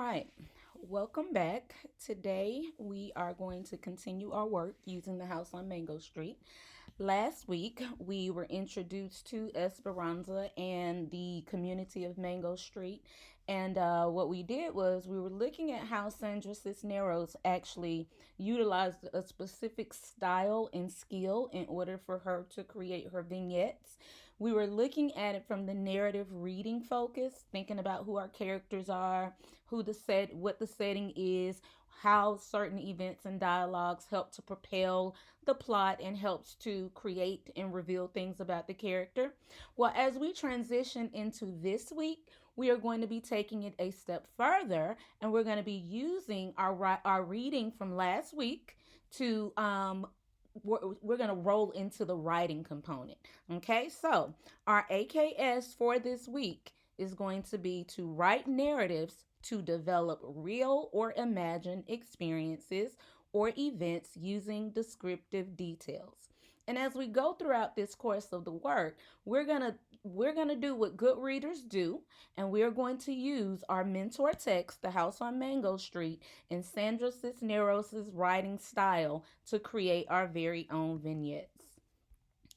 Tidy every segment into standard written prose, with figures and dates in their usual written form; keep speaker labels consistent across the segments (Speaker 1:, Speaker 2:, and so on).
Speaker 1: right, welcome back. Today we are going to continue our work using the house on Mango Street. Last week we were introduced to Esperanza and the community of Mango Street. And what we did was we were looking at how Sandra Cisneros actually utilized a specific style and skill in order for her to create her vignettes. We were looking at it from the narrative reading focus, thinking about who our characters are, what the setting is, how certain events and dialogues help to propel the plot and helps to create and reveal things about the character. Well, as we transition into this week, we are going to be taking it a step further, and we're going to be using our reading from last week to we're going to roll into the writing component. Okay, so our AKS for this week is going to be to write narratives to develop real or imagined experiences or events using descriptive details. And as we go throughout this course of the work, we're going to do what good readers do, and we're going to use our mentor text, The House on Mango Street, and Sandra Cisneros' writing style to create our very own vignettes.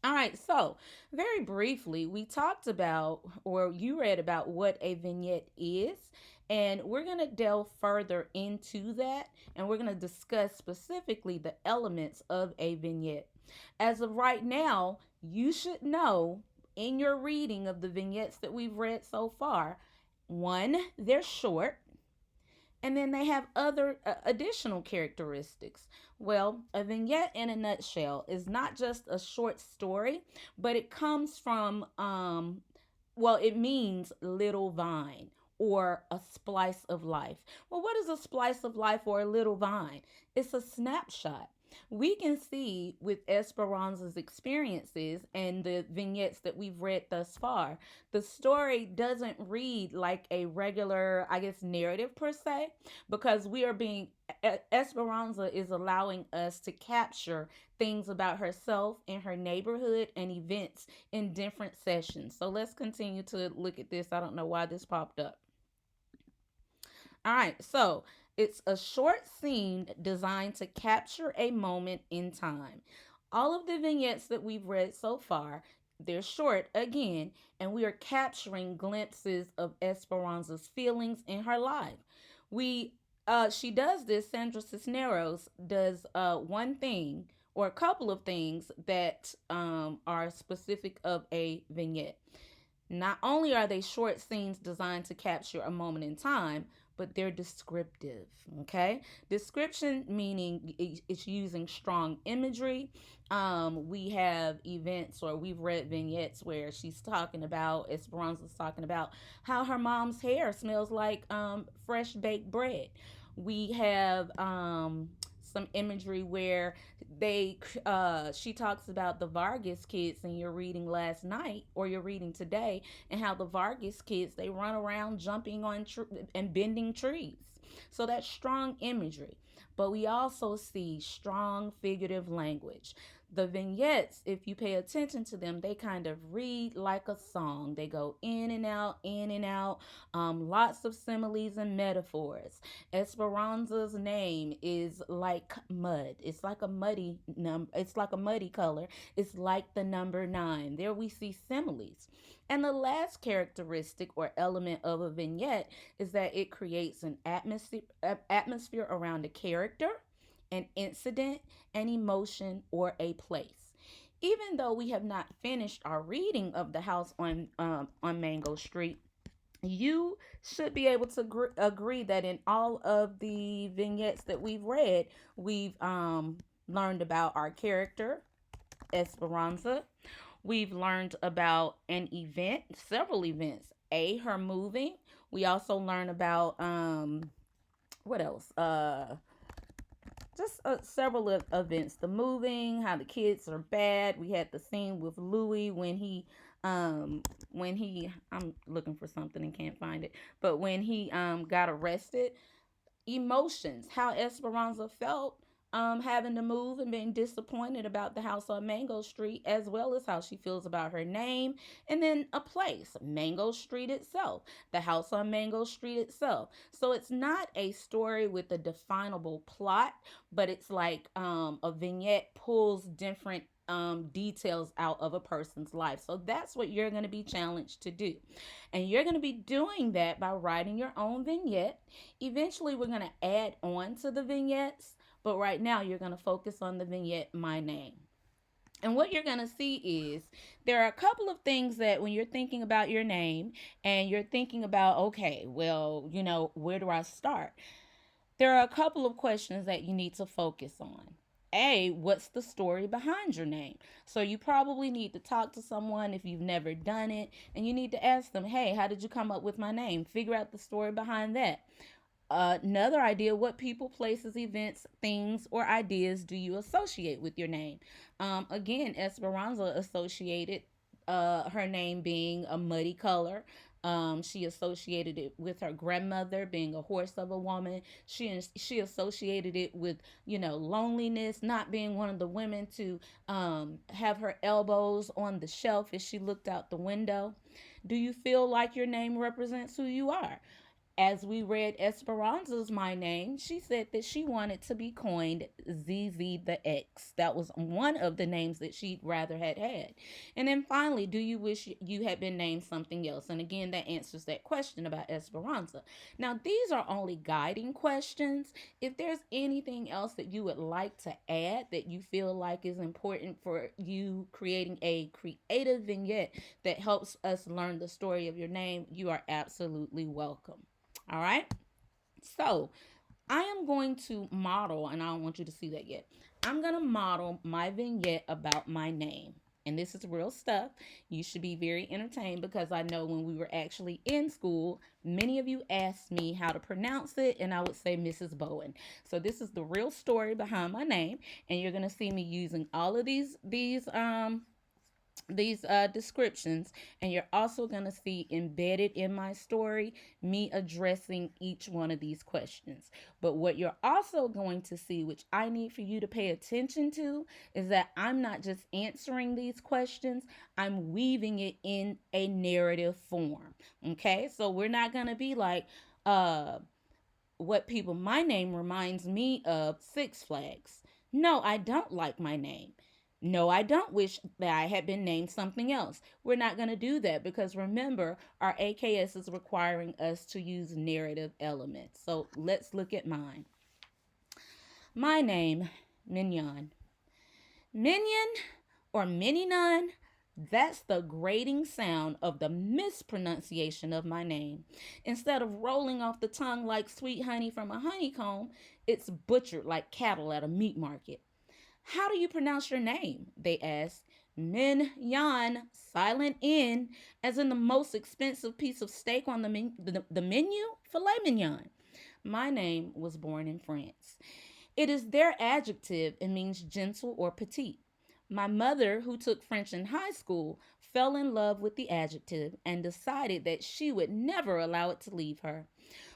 Speaker 1: All right, so very briefly, we talked about, or you read about what a vignette is, and we're going to delve further into that, and we're going to discuss specifically the elements of a vignette. As of right now, you should know in your reading of the vignettes that we've read so far, one, they're short, and then they have other additional characteristics. Well, a vignette in a nutshell is not just a short story, but it comes from, it means little vine or a splice of life. Well, what is a splice of life or a little vine? It's a snapshot. We can see with Esperanza's experiences and the vignettes that we've read thus far, the story doesn't read like a regular, I guess, narrative per se, because we are being Esperanza is allowing us to capture things about herself and her neighborhood and events in different sessions. So let's continue to look at this. I don't know why this popped up. All right, so it's a short scene designed to capture a moment in time. All of the vignettes that we've read so far, they're short again, and we are capturing glimpses of Esperanza's feelings in her life. We she does this, Sandra Cisneros does one thing or a couple of things that are specific of a vignette. Not only are they short scenes designed to capture a moment in time, but they're descriptive. Okay, description meaning it's using strong imagery. We have events, or we've read vignettes where she's talking about, Esperanza's talking about how her mom's hair smells like fresh baked bread. We have some imagery where they she talks about the Vargas kids, and you're reading last night or you're reading today, and how the Vargas kids, they run around jumping on and bending trees. So that's strong imagery. But we also see strong figurative language. The vignettes, if you pay attention to them, they kind of read like a song. They go in and out, in and out. Lots of similes and metaphors. Esperanza's name is like mud. It's like a muddy number. It's like a muddy color. It's like the number nine. There we see similes. And the last characteristic or element of a vignette is that it creates an atmosphere around a character, an incident, an emotion, or a place. Even though we have not finished our reading of the house on Mango Street, you should be able to agree that in all of the vignettes that we've read, we've learned about our character, Esperanza. We've learned about an event, several events. Her moving. We also learn about what else? Just several of events. The moving, how the kids are bad. We had the scene with Louis when he I'm looking for something and can't find it. But when he got arrested, emotions, how Esperanza felt having to move and being disappointed about the house on Mango Street, as well as how she feels about her name, and then a place, Mango Street itself, the house on Mango Street itself. So it's not a story with a definable plot, but it's like a vignette pulls different details out of a person's life. So that's what you're going to be challenged to do. And you're going to be doing that by writing your own vignette. Eventually, we're going to add on to the vignettes, but right now, you're going to focus on the vignette, My Name. And what you're going to see is there are a couple of things that when you're thinking about your name and you're thinking about, okay, well, where do I start? There are a couple of questions that you need to focus on. What's the story behind your name? So you probably need to talk to someone if you've never done it, and you need to ask them, hey, how did you come up with my name? Figure out the story behind that. Another idea, what people, places, events, things, or ideas do you associate with your name? Again, Esperanza associated her name being a muddy color. She associated it with her grandmother being a horse of a woman. She associated it with loneliness, not being one of the women to have her elbows on the shelf as she looked out the window. Do you feel like your name represents who you are? As we read Esperanza's My Name, she said that she wanted to be coined ZZ the X. That was one of the names that she'd rather had. And then finally, do you wish you had been named something else? And again, that answers that question about Esperanza. Now, these are only guiding questions. If there's anything else that you would like to add that you feel like is important for you creating a creative vignette that helps us learn the story of your name, you are absolutely welcome. All right. So I am going to model, and I don't want you to see that yet. I'm going to model my vignette about my name. And this is real stuff. You should be very entertained because I know when we were actually in school, many of you asked me how to pronounce it, and I would say Mrs. Bowen. So this is the real story behind my name, and you're going to see me using all of these descriptions, and you're also going to see embedded in my story me addressing each one of these questions. But what you're also going to see, which I need for you to pay attention to, is that I'm not just answering these questions, I'm weaving it in a narrative form. Okay, so we're not going to be like my name reminds me of Six Flags. No, I don't like my name. No, I don't wish that I had been named something else. We're not going to do that because remember, our AKS is requiring us to use narrative elements. So let's look at mine. My name, Mignon. Minion or Mininon, that's the grating sound of the mispronunciation of my name. Instead of rolling off the tongue like sweet honey from a honeycomb, it's butchered like cattle at a meat market. How do you pronounce your name? They asked. Mignon, silent N, as in the most expensive piece of steak on the menu, filet mignon. My name was born in France. It is their adjective and means gentle or petite. My mother, who took French in high school, fell in love with the adjective and decided that she would never allow it to leave her.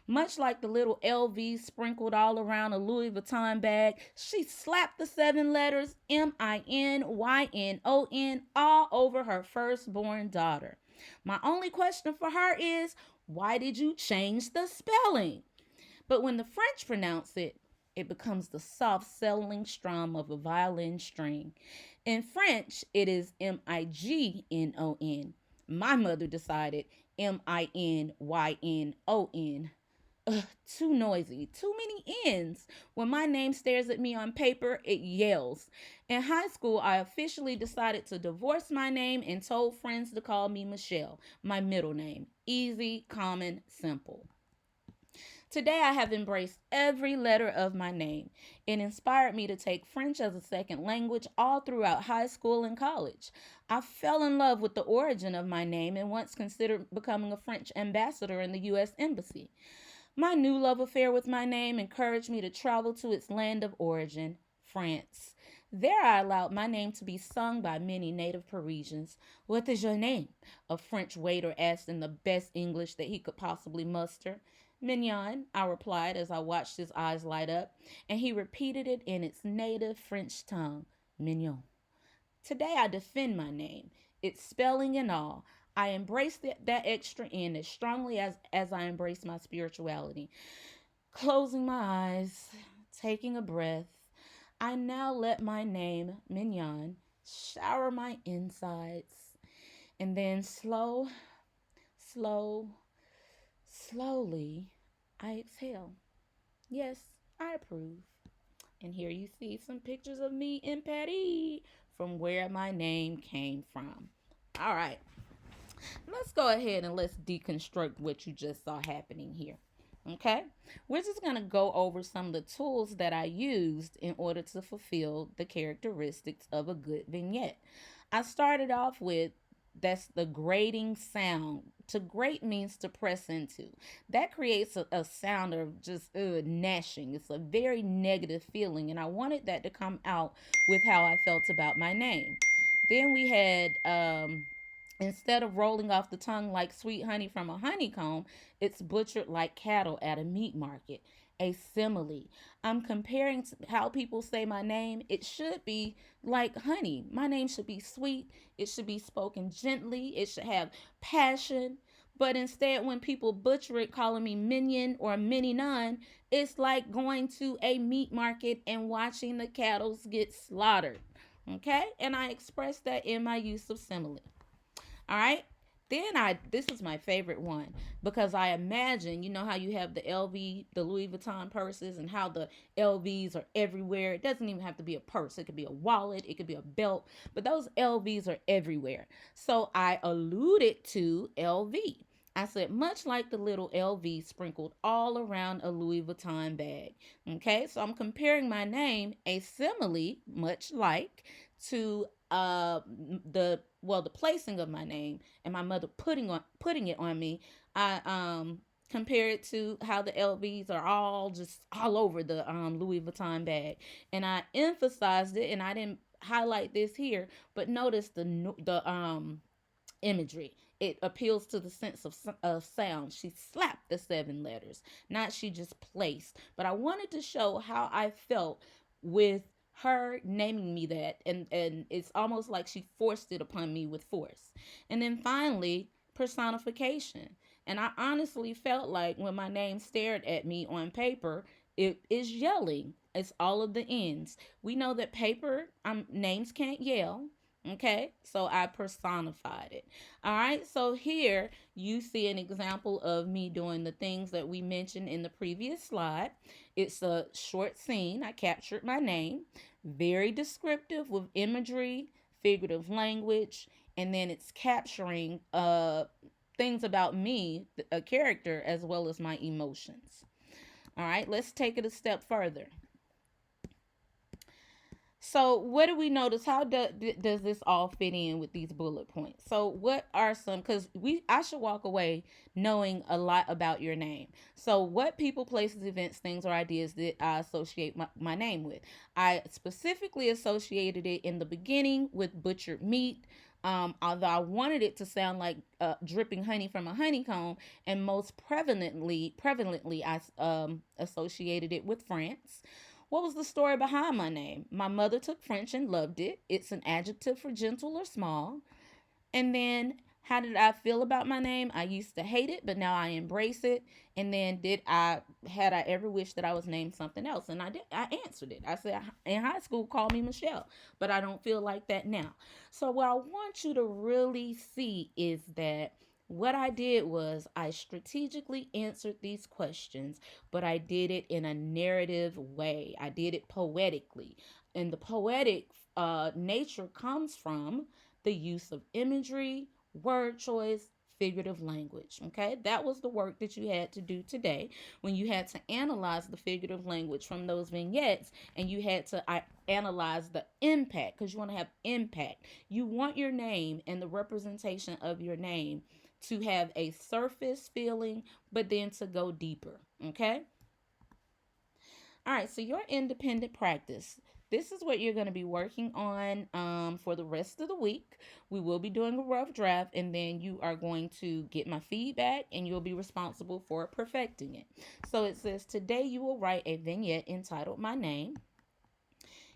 Speaker 1: Much like the little LV sprinkled all around a Louis Vuitton bag, she slapped the 7 letters Mignon all over her firstborn daughter. My only question for her is, why did you change the spelling? But when the French pronounce it, it becomes the soft settling strum of a violin string. In French, it is Mignon. My mother decided Minyon. Too noisy, too many N's. When my name stares at me on paper, it yells. In high school, I officially decided to divorce my name and told friends to call me Michelle, my middle name. Easy, common, simple. Today, I have embraced every letter of my name. It inspired me to take French as a second language all throughout high school and college. I fell in love with the origin of my name and once considered becoming a French ambassador in the U.S. Embassy. My new love affair with my name encouraged me to travel to its land of origin, France. There I allowed my name to be sung by many native Parisians. What is your name? A French waiter asked in the best English that he could possibly muster. Mignon, I replied as I watched his eyes light up, and he repeated it in its native French tongue. Mignon. Today I defend my name, its spelling and all. I embrace that extra N as strongly as I embrace my spirituality. Closing my eyes, taking a breath, I now let my name, Mignon, shower my insides. And then slow, slowly, I exhale. Yes, I approve. And here you see some pictures of me in Paris from where my name came from. All right, let's go ahead and let's deconstruct what you just saw happening here. Okay, we're just going to go over some of the tools that I used in order to fulfill the characteristics of a good vignette. I started off with that's the grating sound. To grate means to press into. That creates a sound of just gnashing. It's a very negative feeling, and I wanted that to come out with how I felt about my name. Then we had instead of rolling off the tongue like sweet honey from a honeycomb, it's butchered like cattle at a meat market. A simile. I'm comparing to how people say my name. It should be like honey. My name should be sweet. It should be spoken gently. It should have passion. But instead, when people butcher it, calling me minion or mini nun, it's like going to a meat market and watching the cattle get slaughtered. Okay? And I express that in my use of simile. All right. This is my favorite one because I imagine, you know how you have the LV, the Louis Vuitton purses, and how the LVs are everywhere. It doesn't even have to be a purse. It could be a wallet, it could be a belt, but those LVs are everywhere. So I alluded to LV. I said, much like the little LV sprinkled all around a Louis Vuitton bag. Okay, so I'm comparing my name, a simile, much like, to the placing of my name and my mother putting it on me. I compare it to how the LVs are all just all over the Louis Vuitton bag, and I emphasized it, and I didn't highlight this here, but notice the imagery. It appeals to the sense of sound. She slapped the 7 letters, not she just placed. But I wanted to show how I felt with her naming me that, and it's almost like she forced it upon me with force. And then finally, personification. And I honestly felt like when my name stared at me on paper, it is yelling. It's all of the ends. We know that paper names can't yell. Okay, so I personified it. All right, so here you see an example of me doing the things that we mentioned in the previous slide. It's a short scene. I captured my name, very descriptive with imagery, figurative language, and then it's capturing things about me, a character, as well as my emotions. All right, let's take it a step further. So, what do we notice? How does this all fit in with these bullet points? So, what are some? Because I should walk away knowing a lot about your name. So, what people, places, events, things, or ideas that I associate my name with? I specifically associated it in the beginning with butchered meat. Although I wanted it to sound like dripping honey from a honeycomb, and most prevalently, I associated it with France. What was the story behind my name? My mother took French and loved it. It's an adjective for gentle or small. And then how did I feel about my name? I used to hate it, but now I embrace it. And then had I ever wished that I was named something else? And I did. I answered it. I said in high school, call me Michelle, but I don't feel like that now. So what I want you to really see is that what I did was I strategically answered these questions, but I did it in a narrative way. I did it poetically. And the poetic nature comes from the use of imagery, word choice, figurative language. Okay, that was the work that you had to do today when you had to analyze the figurative language from those vignettes, and you had to analyze the impact, because you want to have impact. You want your name and the representation of your name to have a surface feeling, but then to go deeper. Okay. All right, so your independent practice. This is what you're going to be working on for the rest of the week. We will be doing a rough draft, and then you are going to get my feedback and you'll be responsible for perfecting it. So it says, today you will write a vignette entitled My Name.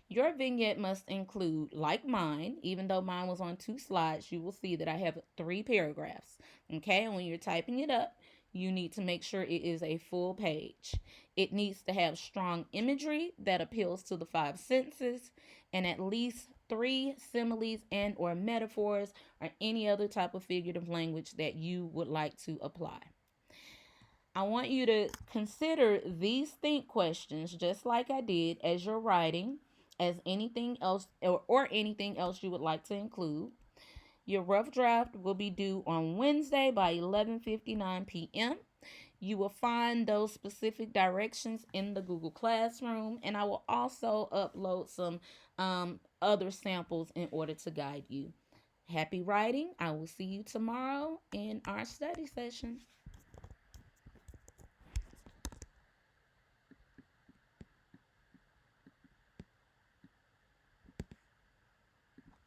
Speaker 1: Your vignette must include, like mine, even though mine was on 2 slides, you will see that I have 3 paragraphs. Okay, and when you're typing it up, you need to make sure it is a full page. It needs to have strong imagery that appeals to the 5 senses and at least 3 similes and or metaphors or any other type of figurative language that you would like to apply. I want you to consider these think questions just like I did as you're writing, as anything else or anything else you would like to include. Your rough draft will be due on Wednesday by 11:59 p.m. You will find those specific directions in the Google Classroom, and I will also upload some other samples in order to guide you. Happy writing. I will see you tomorrow in our study session.